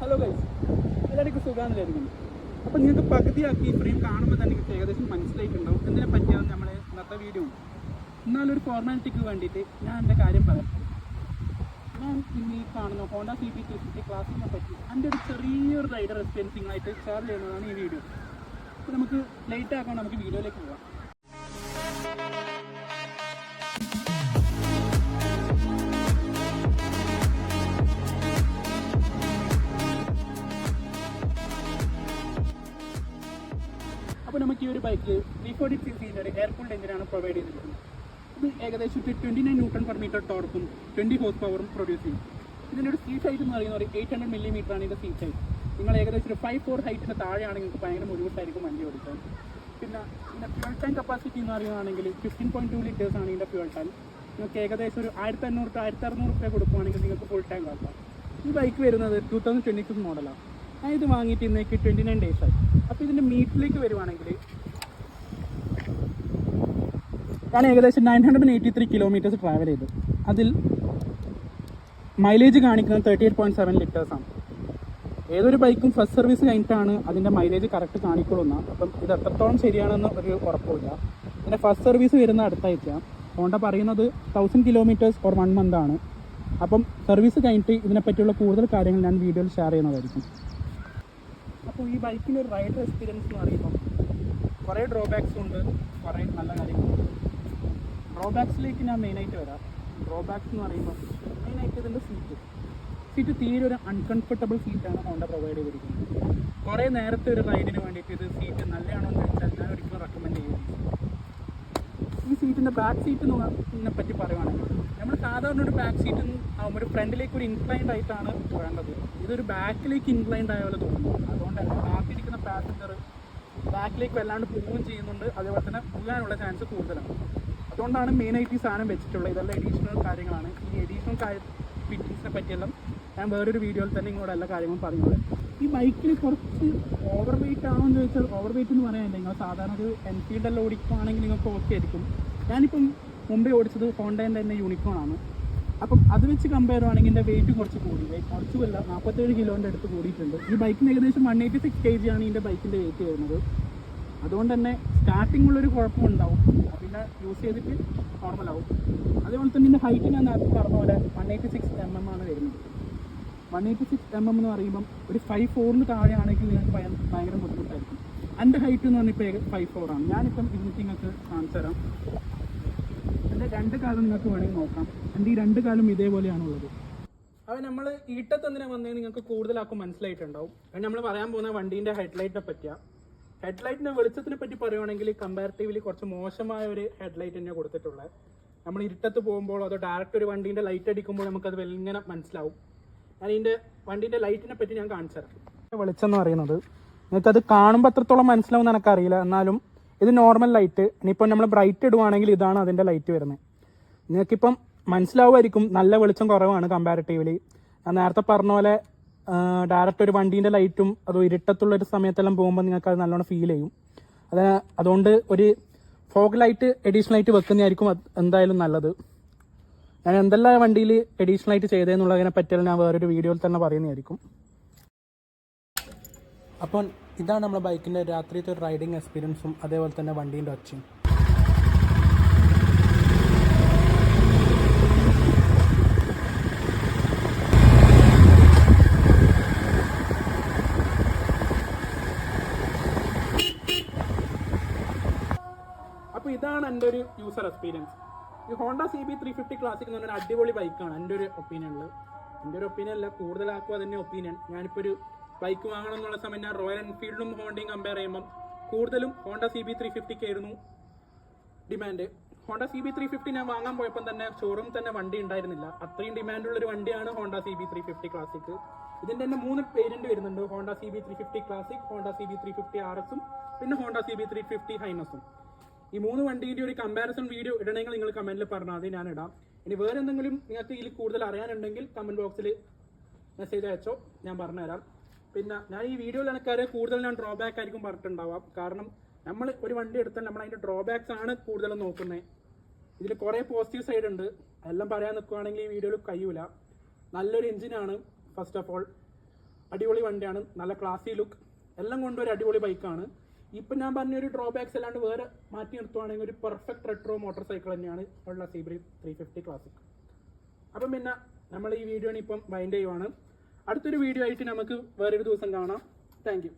Hello guys, എല്ലാവർക്കും സുഖാണെന്നില്ലായിരിക്കും. അപ്പോൾ നിങ്ങൾക്ക് പകുതിയാക്കി ഈ ഫ്രെയിം കാണുമ്പോൾ തന്നെ നിങ്ങൾക്ക് ഏകദേശം മനസ്സിലായിട്ടുണ്ടാവും എന്തിനെ പറ്റിയാണ് നമ്മൾ ഇന്നത്തെ വീഡിയോ. എന്നാലൊരു ഫോർമാലിറ്റിക്ക് വേണ്ടിയിട്ട് ഞാൻ എൻ്റെ കാര്യം പറയാം. ഞാൻ ഇന്ന് ഈ കാണുന്ന ഹോണ്ട CB 350 ക്ലാസിനെ പറ്റി എൻ്റെ ഒരു ചെറിയൊരു റൈഡർ എക്സ്പീരിയൻസ് നിങ്ങളായിട്ട് ഷെയർ ചെയ്യുന്നതാണ് ഈ വീഡിയോ. അപ്പോൾ നമുക്ക് ലേറ്റ് ആക്കാൻ നമുക്ക് വീഡിയോയിലേക്ക് പോകാം. അപ്പോൾ നമുക്ക് ഈ ഒരു ബൈക്ക് 340cc ഒരു എയർ കൂൾഡ് എഞ്ചിനാണ് പ്രൊവൈഡ് ചെയ്തിരിക്കുന്നത്. ഇത് ഏകദേശം 29 Nm/m ടോർക്കും 20 ഹോഴ്സ് പവറും പ്രൊഡ്യൂസ് ചെയ്യും. ഇതിൻ്റെ ഒരു സീറ്റ് ഹൈറ്റ് എന്ന് പറയുന്നത് ഒരു 800 mm ആണ് ഇതിൻ്റെ സീറ്റ് ഹൈറ്റ്. നിങ്ങൾ ഏകദേശം ഒരു 5'4" ഹൈറ്റിൻ്റെ താഴെയാണ് നിങ്ങൾക്ക് ഭയങ്കര ബുദ്ധിമുട്ടായിരിക്കും വണ്ടി ഓടിക്കാൻ. പിന്നെ ഇതിൻ്റെ ഫ്യൂൾ ടാങ്ക് കപ്പാസിറ്റി എന്ന് പറയുകയാണെങ്കിൽ 15.2 liters ആണ് ഇതിൻ്റെ ഫ്യൂൾ ടാങ്ക്. നിങ്ങൾക്ക് ഏകദേശം ഒരു 1500 to 1600 രൂപ കൊടുക്കുകയാണെങ്കിൽ നിങ്ങൾക്ക് ഫുൾ ടാങ്ക് ആക്കാം. ഈ ബൈക്ക് വരുന്നത് 2026 മോഡലാണ്. ഞാൻ ഇത് വാങ്ങിയിട്ട് ഇന്നേക്ക് 29 days ആയി. അപ്പോൾ ഇതിൻ്റെ മീറ്റിലേക്ക് വരുവാണെങ്കിൽ ഞാൻ ഏകദേശം 983 kilometers ട്രാവൽ ചെയ്തു. അതിൽ മൈലേജ് കാണിക്കുന്നത് 38.7 liters ആണ്. ഏതൊരു ബൈക്കും ഫസ്റ്റ് സർവീസ് കഴിഞ്ഞിട്ടാണ് അതിൻ്റെ മൈലേജ് കറക്റ്റ് കാണിക്കുള്ളൂ. അപ്പം ഇത് എത്രത്തോളം ശരിയാണെന്ന് ഒരു ഉറപ്പില്ല. ഇതിൻ്റെ ഫസ്റ്റ് സർവീസ് വരുന്ന അടുത്താഴ്ച. ഹോണ്ട പറയുന്നത് 1000 kilometers or 1 month ആണ്. അപ്പം സർവീസ് കഴിഞ്ഞിട്ട് ഇതിനെപ്പറ്റിയുള്ള കൂടുതൽ കാര്യങ്ങൾ ഞാൻ വീഡിയോയിൽ ഷെയർ ചെയ്യുന്നതായിരിക്കും. അപ്പോൾ ഈ ബൈക്കിൻ്റെ ഒരു റൈഡർ എക്സ്പീരിയൻസ് എന്ന് പറയുമ്പോൾ കുറേ ഡ്രോബാക്സും ഉണ്ട്, കുറേ നല്ല കാര്യങ്ങളുണ്ട്. ഡ്രോബാക്സിലേക്ക് ഞാൻ മെയിനായിട്ട് വരാം. ഡ്രോബാക്സ് എന്ന് പറയുമ്പോൾ മെയിനായിട്ട് ഇതിൻ്റെ സീറ്റ് തീരെ ഒരു അൺകംഫർട്ടബിൾ സീറ്റാണ് ഹോണ്ട പ്രൊവൈഡ് ചെയ്തിരിക്കുന്നത്. കുറേ നേരത്തെ ഒരു റൈഡിന് വേണ്ടിയിട്ട് ഇത് സീറ്റ് നല്ലതാണോ എന്ന് വെച്ചാൽ ഞാൻ ഒരിക്കലും റെക്കമെൻഡ് ചെയ്യുന്നു. ഈ സീറ്റിൻ്റെ ബാക്ക് സീറ്റിനെ പറ്റി പറയുവാണെങ്കിൽ നമ്മൾ സാധാരണ ഒരു ബാക്ക് സീറ്റ് ആകുമ്പോൾ ഒരു ഫ്രണ്ടിലേക്ക് ഒരു ഇൻക്ലൈൻഡ് ആയിട്ടാണ് വേണ്ടത്. ഇതൊരു ബാക്കിലേക്ക് ഇൻക്ലൈൻഡ് ആയ പോലെ തോന്നുന്നു. അതുകൊണ്ട് തന്നെ ബാക്കിലിരിക്കുന്ന പാസഞ്ചർ ബാക്കിലേക്ക് വല്ലാണ്ട് പോവുകയും ചെയ്യുന്നുണ്ട്. അതേപോലെ തന്നെ പോകാനുള്ള ചാൻസ് കൂടുതലാണ്. അതുകൊണ്ടാണ് മെയിനായിട്ട് ഈ സാധനം വെച്ചിട്ടുള്ളത്. ഇതെല്ലാം എഡീഷണൽ കാര്യങ്ങളാണ്. ഈ എഡീഷണൽ ഫിറ്റിങ്സിനെ പറ്റിയെല്ലാം ഞാൻ വേറൊരു വീഡിയോയിൽ തന്നെ ഇങ്ങോട്ട് എല്ലാ കാര്യങ്ങളും പറയുന്നത്. ഈ ബൈക്കിൽ കുറച്ച് ഓവർ വെയിറ്റ് ആണോ എന്ന് ചോദിച്ചാൽ ഓവർ വെയിറ്റ് എന്ന് പറയാനില്ല. നിങ്ങൾ സാധാരണ ഒരു എൻഫീൽഡെല്ലാം ഓടിക്കുകയാണെങ്കിൽ നിങ്ങൾക്ക് ഓക്കെ ആയിരിക്കും. ഞാനിപ്പം മുമ്പേ ഓടിച്ചത് ഹോണ്ടേൻ്റെ തന്നെ യൂണിക്കോൺ ആണ്. അപ്പം അത് വെച്ച് കമ്പയർ ചെയ്യുകയാണെങ്കിൽ എൻ്റെ വെയിറ്റ് കുറച്ച് കൂടി. കുറച്ചുമല്ല, 47 കിലോൻ്റെ അടുത്ത് കൂടിയിട്ടുണ്ട്. ഈ ബൈക്കിന് ഏകദേശം 186 kg ആണ് ഇതിൻ്റെ ബൈക്കിൻ്റെ വെയിറ്റ് വരുന്നത്. അതുകൊണ്ട് തന്നെ സ്റ്റാർട്ടിങ്ങുള്ളൊരു കുഴപ്പമുണ്ടാവും, പിന്നെ യൂസ് ചെയ്തിട്ട് നോർമലാവും. അതേപോലെ തന്നെ ഇതിൻ്റെ ഹൈറ്റ് ഞാൻ നേരത്തെ പറഞ്ഞ പോലെ 186 mm ആണ് വരുന്നത്. 186 mm എന്ന് പറയുമ്പം ഒരു 5'4" താഴെയാണെങ്കിൽ നിങ്ങൾക്ക് ഭയങ്കര ബുദ്ധിമുട്ടായിരിക്കും. എൻ്റെ ഹൈറ്റ് എന്ന് പറഞ്ഞാൽ ഇപ്പോൾ 5'4" ആണ്. ഞാനിപ്പം ഇതിന് നിങ്ങൾക്ക് കാണിച്ചു തരാം. എൻ്റെ 2 കാലം നിങ്ങൾക്ക് വേണമെങ്കിൽ നോക്കാം. എൻ്റെ ഈ 2 കാലം ഇതേപോലെയാണുള്ളത്. അപ്പോൾ നമ്മൾ ഈട്ടത്ത് എന്തിനാണ് വന്നതെന്ന് നിങ്ങൾക്ക് കൂടുതലാക്കും മനസ്സിലായിട്ടുണ്ടാവും. അത് നമ്മൾ പറയാൻ പോകുന്ന വണ്ടീൻ്റെ ഹെഡ്ലൈറ്റിനെ പറ്റിയാണ്. ഹെഡ്ലൈറ്റിൻ്റെ വെളിച്ചത്തിനെ പറ്റി പറയുവാണെങ്കിൽ കമ്പാരിറ്റീവ്ലി കുറച്ച് മോശമായ ഒരു ഹെഡ്ലൈറ്റ് തന്നെയാണ് കൊടുത്തിട്ടുള്ളത്. നമ്മൾ ഇരുട്ടത്ത് പോകുമ്പോൾ അതോ ഡയറക്റ്റ് ഒരു വണ്ടീൻ്റെ ലൈറ്റ് അടിക്കുമ്പോൾ നമുക്കത് ഇങ്ങനെ മനസ്സിലാവും. ഞാൻ ഇതിൻ്റെ വണ്ടീൻ്റെ ലൈറ്റിനെ പറ്റി ഞാൻ കാണിച്ചു തരാം. വെളിച്ചം എന്ന് പറയുന്നത് നിങ്ങൾക്കത് കാണുമ്പോൾ എത്രത്തോളം മനസ്സിലാവും എന്ന് എനിക്കറിയില്ല. എന്നാലും ഇത് നോർമൽ ലൈറ്റ്. ഇനിയിപ്പോൾ നമ്മൾ ബ്രൈറ്റ് ഇടുവാണെങ്കിൽ ഇതാണ് അതിൻ്റെ ലൈറ്റ് വരുന്നത്. നിങ്ങൾക്കിപ്പം മനസ്സിലാവുമായിരിക്കും നല്ല വെളിച്ചം കുറവാണ് കമ്പാരിറ്റീവ്ലി. ഞാൻ നേരത്തെ പറഞ്ഞ പോലെ ഡയറക്റ്റ് ഒരു വണ്ടീൻ്റെ ലൈറ്റും അതോ ഇരുട്ടത്തുള്ളൊരു സമയത്തെല്ലാം പോകുമ്പോൾ നിങ്ങൾക്ക് അത് നല്ലോണം ഫീൽ ചെയ്യും. അതുകൊണ്ട് ഒരു ഫോഗ് ലൈറ്റ് അഡീഷണൽ ആയിട്ട് വെക്കുന്നതായിരിക്കും എന്തായാലും നല്ലത്. ഞാൻ എന്തെല്ലാം വണ്ടിയിൽ അഡീഷണൽ ആയിട്ട് ചെയ്തതെന്നുള്ളതിനെ പറ്റിയാലും ഞാൻ വേറൊരു വീഡിയോയിൽ തന്നെ പറയുന്നതായിരിക്കും. അപ്പോൾ ഇതാണ് നമ്മുടെ ബൈക്കിൻ്റെ രാത്രിയത്തെ ഒരു റൈഡിങ് എക്സ്പീരിയൻസും അതേപോലെ തന്നെ വണ്ടീൻ്റെ ഒച്ചയും. അപ്പോൾ ഇതാണ് എൻ്റെ ഒരു യൂസർ എക്സ്പീരിയൻസ്. ഈ ഹോണ്ട CB 350 ക്ലാസിക് എന്ന് പറഞ്ഞാൽ അടിപൊളി ബൈക്കാണ് എൻ്റെ ഒരു ഒപ്പീനിയനിൽ. എൻ്റെ ഒരു ഒപ്പീനിയൻ അല്ല, കൂടുതലാക്കുക തന്നെ ഒപ്പീനിയൻ. ഞാനിപ്പോൾ ഒരു ബൈക്ക് വാങ്ങണം എന്നുള്ള സമയം ഞാൻ റോയൽ എൻഫീൽഡും ഹോണ്ടയും കമ്പയർ ചെയ്യുമ്പം കൂടുതലും ഹോണ്ട CB 350 ആയിരുന്നു ഡിമാൻഡ്. ഹോണ്ട CB 350 ഞാൻ വാങ്ങാൻ പോയപ്പം തന്നെ ഷോറൂം തന്നെ വണ്ടി ഉണ്ടായിരുന്നില്ല. അത്രയും ഡിമാൻഡുള്ളൊരു വണ്ടിയാണ് ഹോണ്ട CB 350 ക്ലാസിക്. ഇതിൻ്റെ തന്നെ 3 വേരിയൻറ്റ് വരുന്നുണ്ട്. Honda CB 350 classic, Honda CB 350 RSഉം പിന്നെ ഹോണ്ട CB 350 ഹൈനസും. ഈ 3 വണ്ടീൻ്റെ ഒരു കമ്പാരിസൺ വീഡിയോ ഇടണമെങ്കിൽ നിങ്ങൾ കമൻറ്റിൽ പറഞ്ഞാൽ അത് ഞാൻ ഇടാം. ഇനി വേറെ എന്തെങ്കിലും നിങ്ങൾക്ക് ഇതിൽ കൂടുതൽ അറിയാനുണ്ടെങ്കിൽ കമൻറ്റ് ബോക്സിൽ മെസ്സേജ് അയച്ചോ, ഞാൻ പറഞ്ഞുതരാം. പിന്നെ ഞാൻ ഈ വീഡിയോയിൽ എനിക്കറിയാം കൂടുതൽ ഞാൻ ഡ്രോബാക്ക് ആയിരിക്കും പറഞ്ഞിട്ടുണ്ടാവാം. കാരണം നമ്മൾ ഒരു വണ്ടി എടുത്താൽ നമ്മൾ അതിൻ്റെ ഡ്രോബാക്സ് ആണ് കൂടുതലും നോക്കുന്നത്. ഇതിൽ കുറേ പോസിറ്റീവ് സൈഡ് ഉണ്ട്. എല്ലാം പറയാൻ നിൽക്കുകയാണെങ്കിൽ ഈ വീഡിയോയിൽ കഴിയൂല. നല്ലൊരു എഞ്ചിനാണ് ഫസ്റ്റ് ഓഫ് ഓൾ. അടിപൊളി വണ്ടിയാണ്, നല്ല ക്ലാസി ലുക്ക് എല്ലാം കൊണ്ടും ഒരു അടിപൊളി ബൈക്കാണ്. ഇപ്പം ഞാൻ പറഞ്ഞൊരു ഡ്രോബാക്സ് അല്ലാണ്ട് വേറെ മാറ്റി നിർത്തുവാണെങ്കിൽ ഒരു പെർഫെക്റ്റ് റെട്രോ മോട്ടോർ സൈക്കിൾ തന്നെയാണ് ഉള്ള സീബ്രി 350 ക്ലാസിക്. അപ്പം പിന്നെ നമ്മൾ ഈ വീഡിയോని ഇപ്പം വൈൻഡ് ചെയ്യുവാണ്. അടുത്തൊരു വീഡിയോ ആയിട്ട് നമുക്ക് വേറൊരു ദിവസം കാണാം. Thank you.